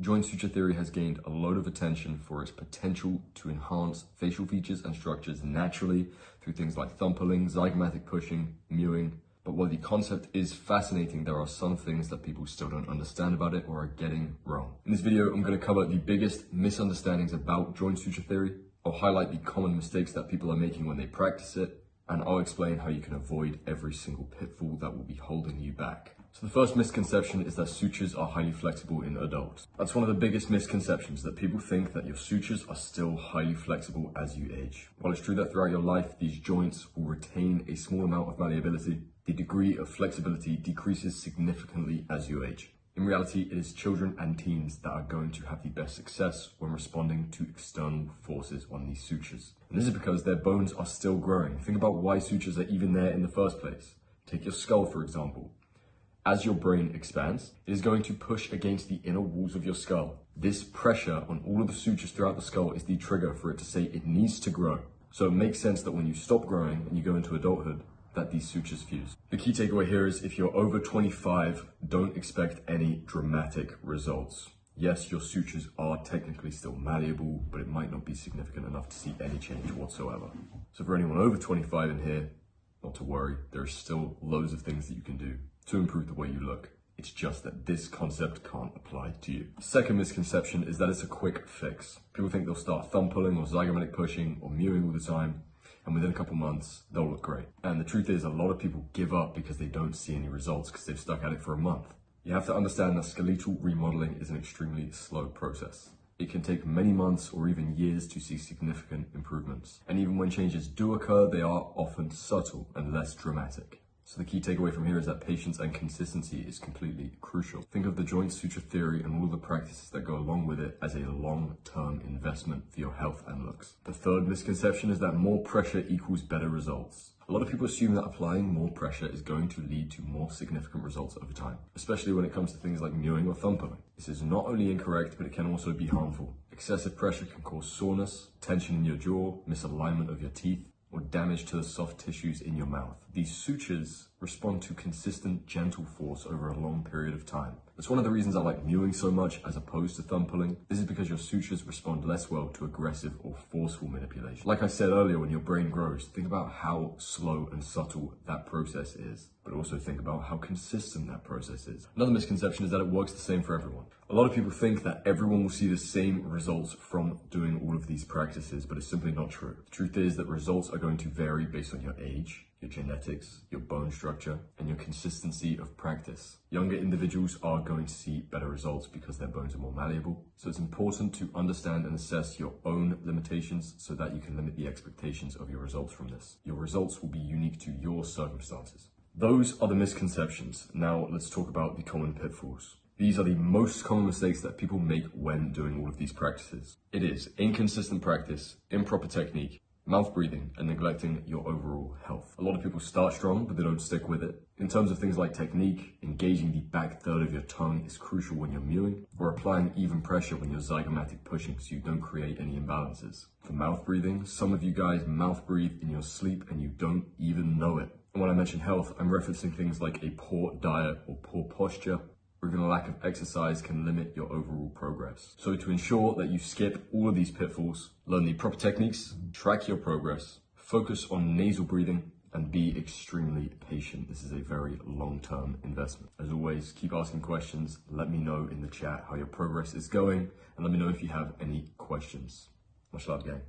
Joint suture theory has gained a load of attention for its potential to enhance facial features and structures naturally through things like thumb pulling, zygomatic pushing, mewing. But while the concept is fascinating, there are some things that people still don't understand about it or are getting wrong. In this video, I'm going to cover the biggest misunderstandings about joint suture theory. I'll highlight the common mistakes that people are making when they practice it, and I'll explain how you can avoid every single pitfall that will be holding you back. So the first misconception is that sutures are highly flexible in adults. That's one of the biggest misconceptions, that people think that your sutures are still highly flexible as you age. While it's true that throughout your life, these joints will retain a small amount of malleability, the degree of flexibility decreases significantly as you age. In reality, it is children and teens that are going to have the best success when responding to external forces on these sutures. And this is because their bones are still growing. Think about why sutures are even there in the first place. Take your skull, for example. As your brain expands, it is going to push against the inner walls of your skull. This pressure on all of the sutures throughout the skull is the trigger for it to say it needs to grow. So it makes sense that when you stop growing and you go into adulthood, that these sutures fuse. The key takeaway here is if you're over 25, don't expect any dramatic results. Yes, your sutures are technically still malleable, but it might not be significant enough to see any change whatsoever. So for anyone over 25 in here, not to worry, there are still loads of things that you can do to improve the way you look. It's just that this concept can't apply to you. The second misconception is that it's a quick fix. People think they'll start thumb pulling or zygomatic pushing or mewing all the time, and within a couple months, they'll look great. And the truth is, a lot of people give up because they don't see any results because they've stuck at it for a month. You have to understand that skeletal remodeling is an extremely slow process. It can take many months or even years to see significant improvements. And even when changes do occur, they are often subtle and less dramatic. So the key takeaway from here is that patience and consistency is completely crucial. Think of the joint suture theory and all the practices that go along with it as a long-term investment for your health and looks. The third misconception is that more pressure equals better results. A lot of people assume that applying more pressure is going to lead to more significant results over time, especially when it comes to things like mewing or thumb pulling. This is not only incorrect, but it can also be harmful. Excessive pressure can cause soreness, tension in your jaw, misalignment of your teeth, or damage to the soft tissues in your mouth. These sutures respond to consistent, gentle force over a long period of time. That's one of the reasons I like mewing so much as opposed to thumb pulling. This is because your sutures respond less well to aggressive or forceful manipulation. Like I said earlier, when your brain grows, think about how slow and subtle that process is, but also think about how consistent that process is. Another misconception is that it works the same for everyone. A lot of people think that everyone will see the same results from doing all of these practices, but it's simply not true. The truth is that results are going to vary based on your age, your genetics, your bone structure, and your consistency of practice. Younger individuals are going to see better results because their bones are more malleable. So it's important to understand and assess your own limitations so that you can limit the expectations of your results from this. Your results will be unique to your circumstances. Those are the misconceptions. Now let's talk about the common pitfalls. These are the most common mistakes that people make when doing all of these practices. It is inconsistent practice, improper technique, mouth breathing, and neglecting your overall health. A lot of people start strong, but they don't stick with it. In terms of things like technique, engaging the back third of your tongue is crucial when you're mewing, or applying even pressure when you're zygomatic pushing so you don't create any imbalances. For mouth breathing, some of you guys mouth breathe in your sleep and you don't even know it. And when I mention health, I'm referencing things like a poor diet or poor posture, or even a lack of exercise can limit your overall progress. So to ensure that you skip all of these pitfalls, learn the proper techniques, track your progress, focus on nasal breathing, and be extremely patient. This is a very long-term investment. As always, keep asking questions. Let me know in the chat how your progress is going, and let me know if you have any questions. Much love, gang.